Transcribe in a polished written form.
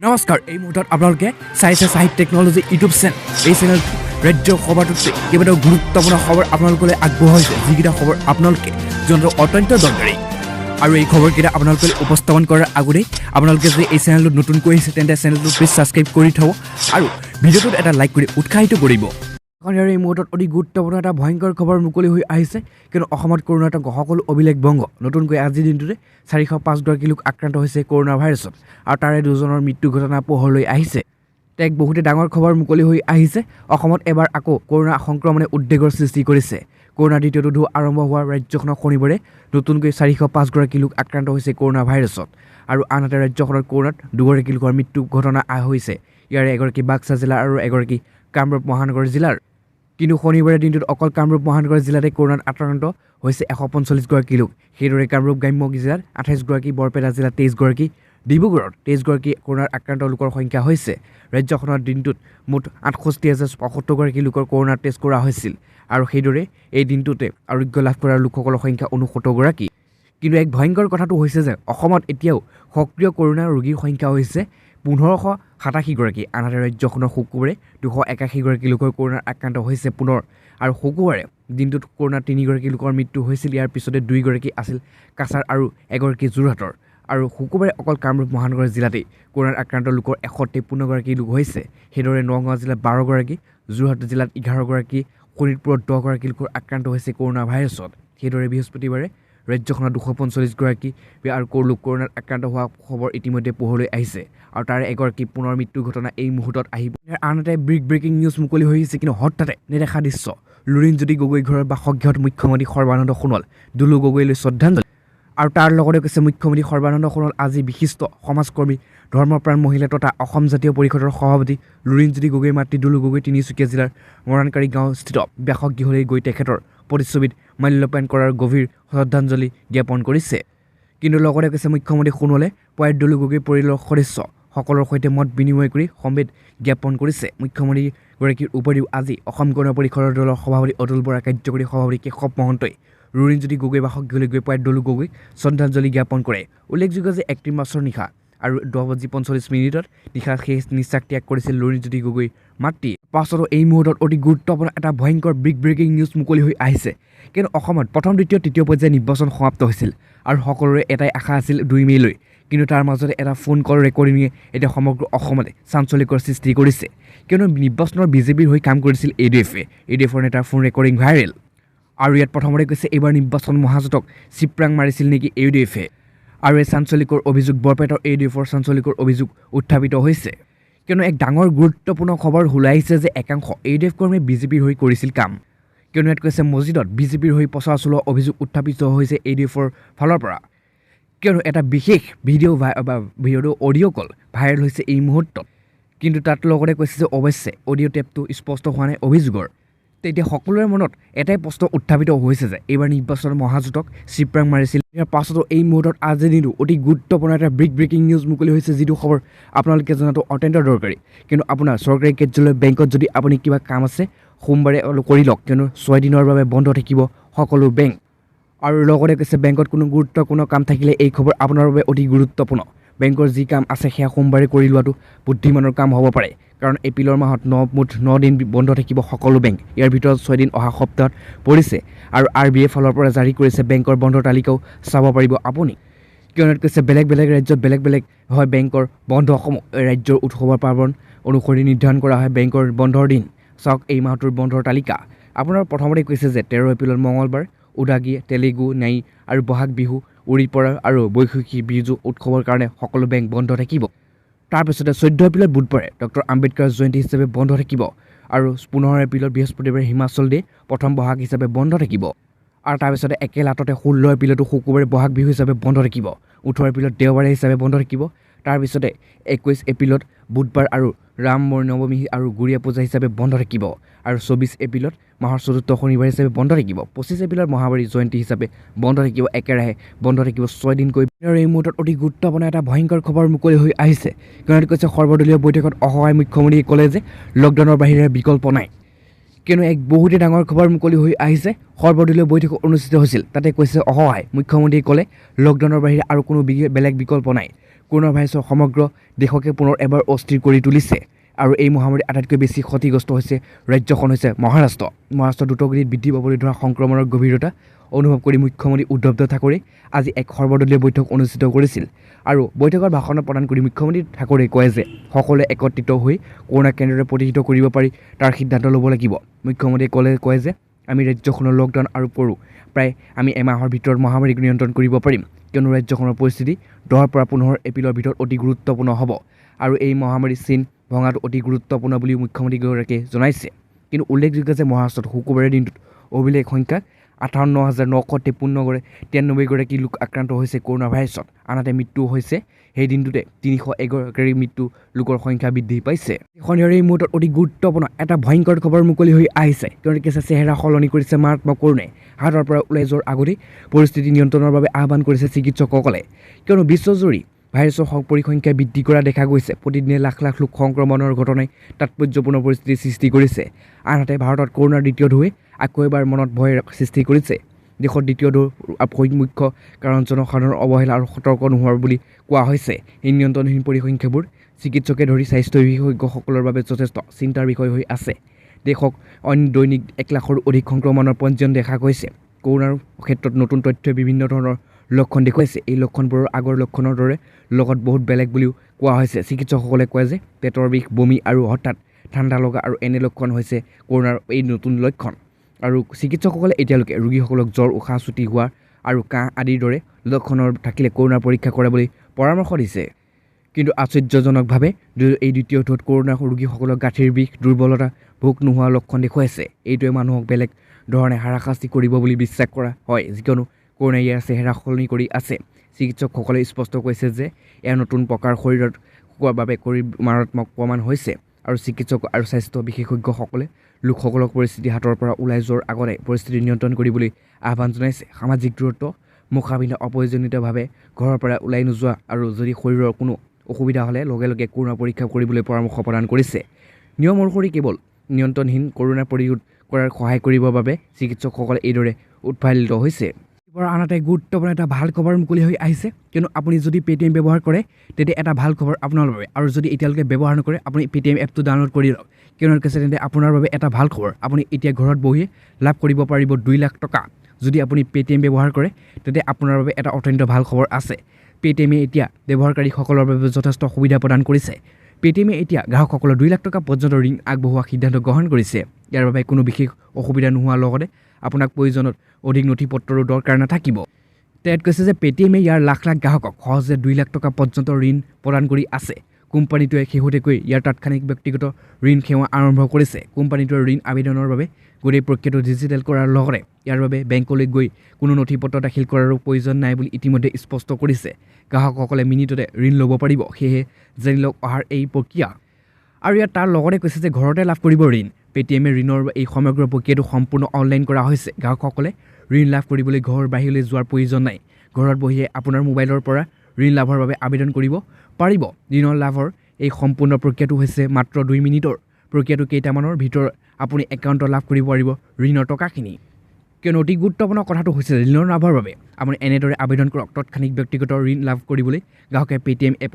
নমস্কাৰ এই মুহূৰ্তত আপোনালোকে চাইছে সাহিত্য টেকনলজি ইউটিউব চেনেল এই চেনেল ৰাজ্যৰ খবৰটোতে কেইবাটাও গুৰুত্বপূৰ্ণ খবৰ আপোনালোকলৈ আগবঢ়াইছে যিকেইটা খবৰ আপোনালোকে জনাটো অত্যন্ত দৰকাৰী আৰু এই খবৰকেইটা আপোনালোকে উপস্থাপন কৰাৰ আগতেই আপোনালোকে যদি এই চেনেলটো নতুনকৈ আহিছে তেন্তে চেনেলটো প্লিজ ছাবস্ক্ৰাইব কৰি থ'ব আৰু ভিডিঅ'টোত এটা লাইক কৰি উৎসাহিত কৰিব এই মুহূৰ্তত অতি গুৰুত্বপূৰ্ণ এটা ভয়ংকৰ খবৰ মুকলি হৈ আহিছে কিন্তু অসমত কৰোণা এটা সকলো অভিলেখ ভংগ নতুনকৈ আজিৰ দিনটোতে 405 লোক আক্ৰান্ত হৈছে কৰোণা ভাইৰাছত আৰু তাৰে দুজনৰ মৃত্যু ঘটনা পোহৰলৈ আহিছে এক বহুতে ডাঙৰ খবৰ মুকলি হৈ আহিছে অসমত এবাৰ আকৌ কৰোণা সংক্ৰমণে উদ্বেগৰ সৃষ্টি কৰিছে কৰোণা দ্বিতীয়টো ঢৌ আৰম্ভ হোৱাৰ ৰাজ্যখনৰ শনিবাৰে নতুনকৈ 405 লোক আক্ৰান্ত হৈছে কৰোণা ভাইৰাছত আৰু আনহাতে ৰাজ্যখনৰ কৰোণাত 2 লোকৰ মৃত্যু ঘটনা হৈছে ইয়াৰে এগৰাকী বাক্সা জিলা আৰু এগৰাকী কামৰূপ মহানগৰ জিলাৰ কিন্তু শনিবাৰে দিনটোত অকল কামৰূপ মহানগৰ জিলাতে কৰোণাত আক্ৰান্ত হৈছে 145 লোক সেইদৰে কামৰূপ গ্ৰাম্য জিলাত 28 বৰপেটা জিলাত 23 ডিব্ৰুগড়ত 23 কৰোণাৰ আক্ৰান্ত লোকৰ সংখ্যা হৈছে ৰাজ্যখনৰ দিনটোত মুঠ 68,075 লোকৰ কৰোণাৰ টেষ্ট কৰা হৈছিল আৰু সেইদৰে এই দিনটোতে আৰোগ্য লাভ কৰা লোকসকলৰ সংখ্যা 69 কিন্তু এক ভয়ংকৰ কথাটো হৈছে যে অসমত এতিয়াও সক্ৰিয় কৰোণা ৰোগীৰ সংখ্যা হৈছে 1587 আনহাতে ৰাজ্যখনৰ শুকুৰবাৰে 281 লোকৰ কৰোণাৰ আক্ৰান্ত হৈছে পুনৰ আৰু শুকুৰবাৰে দিনটোত কৰোণা 3 লোকৰ মৃত্যু হৈছিল ইয়াৰ পিছতে 2 আছিল কাছাৰ আৰু 1 যোৰহাটৰ আৰু শুকুৰবাৰে অকল কামৰূপ মহানগৰ জিলাতে কৰোণাৰ আক্ৰান্ত লোকৰ 153 লোক হৈছে সেইদৰে নগাঁও জিলাত 12 যোৰহাট জিলাত 11 শোণিতপুৰত 10 লোকৰ আক্ৰান্ত হৈছে কৰোণা ভাইৰাছত সেইদৰে বৃহস্পতিবাৰে ৰাজ্যখনৰ 245 আৰু কৰোণাত আক্ৰান্ত হোৱা খবৰ ইতিমধ্যে পোহৰলৈ আহিছে আৰু তাৰে এগৰাকী পুনৰ মৃত্যু ঘটনা এই মুহূৰ্তত আহিব আনহাতে ব্ৰেকিং নিউজ মুকলি হৈ আহিছে কিন্তু হঠাতে নেদেখা দৃশ্য লুৰিণজ্যোতি গগৈ ঘৰৰ বাসগৃহত মুখ্যমন্ত্ৰী সৰ্বানন্দ সোণোৱাল দুলু গগৈলৈ শ্ৰদ্ধাঞ্জলি আৰু তাৰ লগতে কৈছে মুখ্যমন্ত্ৰী সৰ্বানন্দ সোণোৱাল আজি বিশিষ্ট সমাজকৰ্মী ধৰ্মপ্ৰাণ মহিলা তথা অসম জাতীয় পৰিষদৰ সভাপতি লুৰিণজ্যোতি গগৈৰ মাতৃ দুলু গগৈ তিনিচুকীয়া জিলাৰ মৰাণকাৰী গাঁওস্থিত বাসগৃহলৈ গৈ তেখেতৰ প্ৰতিচ্ছবিত মাল্যপায়ন কৰাৰ গভীৰ শ্ৰদ্ধাঞ্জলি জ্ঞাপন কৰিছে কিন্তু লগতে কৈছে মুখ্যমন্ত্ৰী সোণোৱালে প্ৰয়াত দুলু গগৈৰ পৰিয়ালৰ সদস্য সকলৰ সৈতে মত বিনিময় কৰি সমবেত জ্ঞাপন কৰিছে মুখ্যমন্ত্ৰীগৰাকীৰ উপৰিও আজি অসম গণ পৰিষদৰ দলৰ সভাপতি অতুল বৰা কাৰ্যকৰী সভাপতি কেশৱ মহন্তই লুৰিণজ্যোতি গগৈ বাসগৃহলৈ গৈ প্ৰয়াত দুলু গগৈক শ্ৰদ্ধাঞ্জলি জ্ঞাপন কৰে উল্লেখযোগ্য যে 31 মাৰ্চৰ নিশা আৰু 10:45 নিশা শেষ নিশ্বাস ত্যাগ কৰিছিল লুৰিণজ্যোতি গগৈৰ মাতৃ পাছতো এই মুহূৰ্তত অতি গুৰুত্বপূৰ্ণ এটা ভয়ংকৰ ব্ৰেকিং নিউজ মুকলি হৈ আহিছে কিন্তু অসমত প্ৰথম দ্বিতীয় তৃতীয় পৰ্যায়ৰ নিৰ্বাচন সমাপ্ত হৈছিল আৰু সকলোৰে এটাই আশা আছিল 2 মে'লৈ কিন্তু তাৰ মাজতে এটা ফোন কল ৰেকৰ্ডিঙে এতিয়া সমগ্ৰ অসমতে চাঞ্চল্যকৰ সৃষ্টি কৰিছে কিয়নো নিৰ্বাচনৰ বিজেপিৰ হৈ কাম কৰিছিল এডিএফৰ নেতাৰ ফোন ৰেকৰ্ডিং ভাইৰেল আৰু ইয়াত প্ৰথমতে কৈছে এইবাৰ নিৰ্বাচন মহাজোঁটক চিপৰাং মাৰিছিল নেকি এডিএফে আৰু এই চাঞ্চল্যকৰ অভিযোগ বৰপেটাৰ এডিএফৰ চাঞ্চল্যকৰ অভিযোগ উত্থাপিত হৈছে কিয়নো এক ডাঙৰ গুৰুত্বপূৰ্ণ খবৰ ওলাই আহিছে যে একাংশ এডিএফ কৰ্মীয়ে বিজেপিৰ হৈ কৰিছিল কাম কিয়নো ইয়াত কৈছে মছজিদত বিজেপিৰ হৈ প্ৰচাৰ চলোৱা অভিযোগ উত্থাপিত হৈছে এডিএফৰ ফালৰ পৰা কিয়নো এটা বিশেষ ভিডিঅ' অডিঅ' কল ভাইৰেল হৈছে এই মুহূৰ্তত কিন্তু তাত লগতে কৈছে যে অৱশ্যে অডিঅ' টেপটো স্পষ্ট হোৱা নাই অভিযোগৰ তেতিয়া সকলোৰে মনত এটাই প্ৰশ্ন উত্থাপিত হৈছে যে এইবাৰ নিৰ্বাচনৰ মহাজোঁটক চিপৰাং মাৰিছিল ইয়াৰ পাছতো এই মুহূৰ্তত আজিৰ দিনটো অতি গুৰুত্বপূৰ্ণ এটা ব্ৰেকিং নিউজ মুকলি হৈছে যিটো খবৰ আপোনালোকে জনাটো অত্যন্ত দৰকাৰী কিন্তু আপোনাৰ চৰকাৰী কাৰ্যালয় বেংকত যদি আপুনি কিবা কাম আছে সোমবাৰে কৰি লওক কিয়নো 6 দিনৰ বাবে বন্ধ থাকিব সকলো বেংক আৰু লগতে কৈছে বেংকত কোনো গুৰুত্বপূৰ্ণ কাম থাকিলে এই খবৰ আপোনাৰ বাবে অতি গুৰুত্বপূৰ্ণ বেংকৰ যি কাম আছে সেয়া সোমবাৰে কৰি লোৱাটো বুদ্ধিমানৰ কাম হ'ব পাৰে কাৰণ এপ্ৰিলৰ মাহত মুঠ 9 দিন বন্ধ থাকিব সকলো বেংক ইয়াৰ ভিতৰত 6 দিন অহা সপ্তাহত পৰিছে আৰু RBI ফালৰ পৰা জাৰি কৰিছে বেংকৰ বন্ধৰ তালিকাও চাব পাৰিব আপুনি কিয়নো কৈছে বেলেগ ৰাজ্যত বেলেগ হয় বেংকৰ বন্ধসমূহ ৰাজ্যৰ উৎসৱৰ পাৰ্বণ অনুসৰি নিৰ্ধাৰণ কৰা হয় বেংকৰ বন্ধৰ দিন চাওক এই মাহটোৰ বন্ধৰ তালিকা আপোনাৰ প্ৰথমতে কৈছে যে 13 এপ্ৰিলত মঙলবাৰ উদাগী তেলেগু নাই আৰু বহাগ বিহু উৰি পৰা আৰু বৈশাখী বিজু উৎসৱৰ কাৰণে সকলো বেংক বন্ধ থাকিব তাৰপিছতে 14 এপ্ৰিলত বুধবাৰে ডক্টৰ আম্বেদকাৰ জয়ন্তী হিচাপে বন্ধ থাকিব আৰু 15 এপ্ৰিলত বৃহস্পতিবাৰে হিমাচল ডে প্ৰথম বহাগ হিচাপে বন্ধ থাকিব আৰু তাৰপিছতে একেলাটতে 16 এপ্ৰিলতো শুকুৰবাৰে বহাগ বিহু হিচাপে বন্ধ থাকিব 18 এপ্ৰিলত দেওবাৰে হিচাপে বন্ধ থাকিব তাৰপিছতে 21 এপ্ৰিলত বুধবাৰ আৰু ৰাম নৱমী আৰু গুৰিয়া পূজা হিচাপে বন্ধ থাকিব আৰু 24 এপ্ৰিলত মাহৰ 4ৰ্থ শনিবাৰ হিচাপে বন্ধ থাকিব 25 এপ্ৰিলত মহাবীৰ জয়ন্তী হিচাপে বন্ধ থাকিব একেৰাহে বন্ধ থাকিব 6 দিনকৈ এই মুহূৰ্তত অতি গুৰুত্বপূৰ্ণ এটা ভয়ংকৰ খবৰ মুকলি হৈ আহিছে কাৰণ কৈছে সৰ্বদলীয় বৈঠকত অসহায় মুখ্যমন্ত্ৰীয়ে ক'লে যে লকডাউনৰ বাহিৰে বিকল্প নাই কিয়নো এক বহুতে ডাঙৰ খবৰ মুকলি হৈ আহিছে সৰ্বদলীয় বৈঠক অনুষ্ঠিত হৈছিল তাতে কৈছে অসহায় মুখ্যমন্ত্ৰীয়ে ক'লে লকডাউনৰ বাহিৰে আৰু কোনো বেলেগ বিকল্প নাই কৰোণা ভাইৰাছৰ সমগ্ৰ দেশকে পুনৰ এবাৰ অস্থিৰ কৰি তুলিছে আৰু এই মহামাৰীৰ আটাইতকৈ বেছি ক্ষতিগ্ৰস্ত হৈছে ৰাজ্যখন হৈছে মহাৰাষ্ট্ৰ। মহাৰাষ্ট্ৰৰ দ্ৰুতগতিত বৃদ্ধি পাবলৈ ধৰা সংক্ৰমণৰ গভীৰতা অনুভৱ কৰি মুখ্যমন্ত্ৰী উদ্ধৱ ঠাকৰে আজি এক সৰ্বদলীয় বৈঠক অনুষ্ঠিত কৰিছিল আৰু বৈঠকত ভাষণ প্ৰদান কৰি মুখ্যমন্ত্ৰী ঠাকৰে কয় যে সকলোৱে একত্ৰিত হৈ কৰোণাক কেনেদৰে প্ৰতিহত কৰিব পাৰি তাৰ সিদ্ধান্ত ল'ব লাগিব। মুখ্যমন্ত্ৰীয়ে কয় যে আমি ৰাজ্যখনৰ লকডাউন আৰু প্ৰায় আমি এমাহৰ ভিতৰত মহামাৰীক নিয়ন্ত্ৰণ কৰিব পাৰিম, কিয়নো ৰাজ্যখনৰ পৰিস্থিতি 10 পৰা 15 এপ্ৰিলৰ ভিতৰত অতি গুৰুত্বপূৰ্ণ হ'ব আৰু এই মহামাৰীৰ চিন ভঙাটো অতি গুৰুত্বপূৰ্ণ বুলি মুখ্যমন্ত্ৰীগৰাকীয়ে জনাইছে। কিন্তু উল্লেখযোগ্য যে মহাৰাষ্ট্ৰত শুকুৰবাৰে দিনটোত অভিলেখ সংখ্যা 58,993 লোক আক্ৰান্ত হৈছে কৰোণা ভাইৰাছত। আনহাতে মৃত্যু হৈছে সেই দিনটোতে 301 মৃত্যু লোকৰ সংখ্যা বৃদ্ধি পাইছে। শনিবাৰে এই মুহূৰ্তত অতি গুৰুত্বপূৰ্ণ এটা ভয়ংকৰ খবৰ মুকলি হৈ আহিছে, কিয়নো চেহেৰা সলনি কৰিছে মাৰাত্মক কৰোণাই। হাতৰ পৰা ওলাই যোৱাৰ আগতেই পৰিস্থিতি নিয়ন্ত্ৰণৰ বাবে আহ্বান কৰিছে চিকিৎসকসকলে, কিয়নো বিশ্বজুৰি ভাইৰাছৰ পৰিসংখ্যা বৃদ্ধি কৰা দেখা গৈছে। প্ৰতিদিনে লাখ লাখ লোক সংক্ৰমণৰ ঘটনাই তাৎপৰ্যপূৰ্ণ পৰিস্থিতিৰ সৃষ্টি কৰিছে। আনহাতে ভাৰতত কৰোণাৰ দ্বিতীয় ঢৌৱে আকৌ এবাৰ মনত ভয়ৰ সৃষ্টি কৰিছে। দেশত দ্বিতীয় ঢৌৰ মুখ্য কাৰণ জনসাধাৰণৰ অৱহেলা আৰু সতৰ্ক নোহোৱাৰ বুলি কোৱা হৈছে। এই নিয়ন্ত্ৰণহীন পৰিসংখ্যাবোৰ চিকিৎসকে ধৰি স্বাস্থ্য বিশেষজ্ঞসকলৰ বাবে যথেষ্ট চিন্তাৰ বিষয় হৈ আছে। দেশক দৈনিক 1 লাখৰো অধিক সংক্ৰমণৰ পঞ্জীয়ন দেখা গৈছে। কৰোণাৰ ক্ষেত্ৰত নতুন তথ্যই বিভিন্ন ধৰণৰ লক্ষণ দেখুৱাইছে। এই লক্ষণবোৰৰ আগৰ লক্ষণৰ দৰে লগত বহুত বেলেগ বুলিও কোৱা হৈছে। চিকিৎসকসকলে কয় যে পেটৰ বিষ, বমি আৰু হঠাৎ ঠাণ্ডা লগা আৰু এনে লক্ষণ হৈছে কৰোণাৰ এই নতুন লক্ষণ। আৰু চিকিৎসকসকলে এতিয়ালৈকে ৰোগীসকলক জ্বৰ, উশাহ চুটি হোৱা আৰু কাহ আদিৰ দৰে লক্ষণৰ থাকিলে কৰোণাৰ পৰীক্ষা কৰাবলৈ পৰামৰ্শ দিছে। কিন্তু আশ্চৰ্যজনকভাৱে এই দ্বিতীয় ঢৌত কৰোণা ৰোগীসকলক গাঁঠিৰ বিষ, দুৰ্বলতা, ভোক নোহোৱা লক্ষণ দেখুৱাইছে। এইটোৱে মানুহক বেলেগ ধৰণে হাৰাশাস্তি কৰিব বুলি বিশ্বাস কৰা হয়, কিয়নো কৰোণাই ইয়াৰ চেহেৰা সলনি কৰি আছে। চিকিৎসকসকলে স্পষ্ট কৈছে যে এয়া নতুন প্ৰকাৰ শৰীৰত বাবে মাৰাত্মক প্ৰমাণ হৈছে আৰু চিকিৎসক আৰু স্বাস্থ্য বিশেষজ্ঞসকলে লোকসকলক পৰিস্থিতি হাতৰ পৰা ওলাই যোৱাৰ আগতে পৰিস্থিতি নিয়ন্ত্ৰণ কৰিবলৈ আহ্বান জনাইছে। সামাজিক দূৰত্ব, মুখা পিন্ধা, অপ্ৰয়োজনীয়ভাৱে ঘৰৰ পৰা ওলাই নোযোৱা আৰু যদি শৰীৰৰ কোনো অসুবিধা হ'লে লগে লগে কৰোণা পৰীক্ষা কৰিবলৈ পৰামৰ্শ প্ৰদান কৰিছে। নিয়ম অনুসৰি কেৱল নিয়ন্ত্ৰণহীন কৰোণা প্ৰতিৰোধ কৰাৰ সহায় কৰিবৰ বাবে চিকিৎসকসকলে এইদৰে উৎফুল্লিত হৈছে। আনহাতে গুৰুত্বপূৰ্ণ এটা ভাল খবৰ মুকলি হৈ আহিছে, কিয়নো আপুনি যদি পেটিএম ব্যৱহাৰ কৰে তেতিয়া এটা ভাল খবৰ আপোনাৰ বাবে, আৰু যদি এতিয়ালৈকে ব্যৱহাৰ নকৰে আপুনি পেটিএম এপটো ডাউনলোড কৰি লওক, কিয়নো তেন্তে আপোনাৰ বাবে এটা ভাল খবৰ। আপুনি এতিয়া ঘৰত বহিয়ে লাভ কৰিব পাৰিব 2 লাখ টকা। যদি আপুনি পেটিএম ব্যৱহাৰ কৰে তেতিয়া আপোনাৰ বাবে এটা অত্যন্ত ভাল খবৰ আছে। পেটিএমে এতিয়া ব্যৱহাৰকাৰীসকলৰ বাবে যথেষ্ট সুবিধা প্ৰদান কৰিছে। পেটিএমে এতিয়া গ্ৰাহকসকলৰ 2 লাখ টকা পৰ্যন্ত ঋণ আগবঢ়োৱাৰ সিদ্ধান্ত গ্ৰহণ কৰিছে। ইয়াৰ বাবে কোনো বিশেষ অসুবিধা নোহোৱাৰ লগতে আপোনাক প্ৰয়োজনত অধিক নথি পত্ৰৰো দৰকাৰ নাথাকিব। তেওঁ কৈছে যে পেটিএমে ইয়াৰ লাখ লাখ গ্ৰাহকক সহজে 2 লাখ টকা পৰ্যন্ত ঋণ প্ৰদান কৰি আছে। কোম্পানীটোৱে শেহতীয়াকৈ ইয়াৰ তাৎক্ষণিক ব্যক্তিগত ঋণ সেৱা আৰম্ভ কৰিছে। কোম্পানীটোৱে ঋণ আবেদনৰ বাবে গোটেই প্ৰক্ৰিয়াটো ডিজিটেল কৰাৰ লগতে ইয়াৰ বাবে বেংকলৈ গৈ কোনো নথি পত্ৰ দাখিল কৰাৰো প্ৰয়োজন নাই বুলি ইতিমধ্যে স্পষ্ট কৰিছে। গ্ৰাহকসকলে মিনিটতে ঋণ ল'ব পাৰিব। সেয়েহে জানি লওক অহাৰ এই প্ৰক্ৰিয়া। আৰু ইয়াত তাৰ লগতে কৈছে যে ঘৰতে লাভ কৰিব ঋণ। পেটিএমে ঋণৰ এই সমগ্ৰ প্ৰক্ৰিয়াটো সম্পূৰ্ণ অনলাইন কৰা হৈছে। গ্ৰাহকসকলে ঋণ লাভ কৰিবলৈ ঘৰৰ বাহিৰলৈ যোৱাৰ প্ৰয়োজন নাই। ঘৰত বহিয়ে আপোনাৰ মোবাইলৰ পৰা ঋণ লাভৰ বাবে আবেদন কৰিব পাৰিব। ঋণৰ লাভৰ এই সম্পূৰ্ণ প্ৰক্ৰিয়াটো হৈছে মাত্ৰ 2 মিনিটৰ। প্ৰক্ৰিয়াটো কেইটামানৰ ভিতৰত আপুনি একাউণ্টত লাভ কৰিব পাৰিব ঋণৰ টকাখিনি। কিয়নো অতি গুৰুত্বপূৰ্ণ কথাটো হৈছে ঋণৰ লাভৰ বাবে আপুনি এনেদৰে আবেদন কৰক। তৎক্ষণিক ব্যক্তিগত ঋণ লাভ কৰিবলৈ গ্ৰাহকে পেটিএম এপ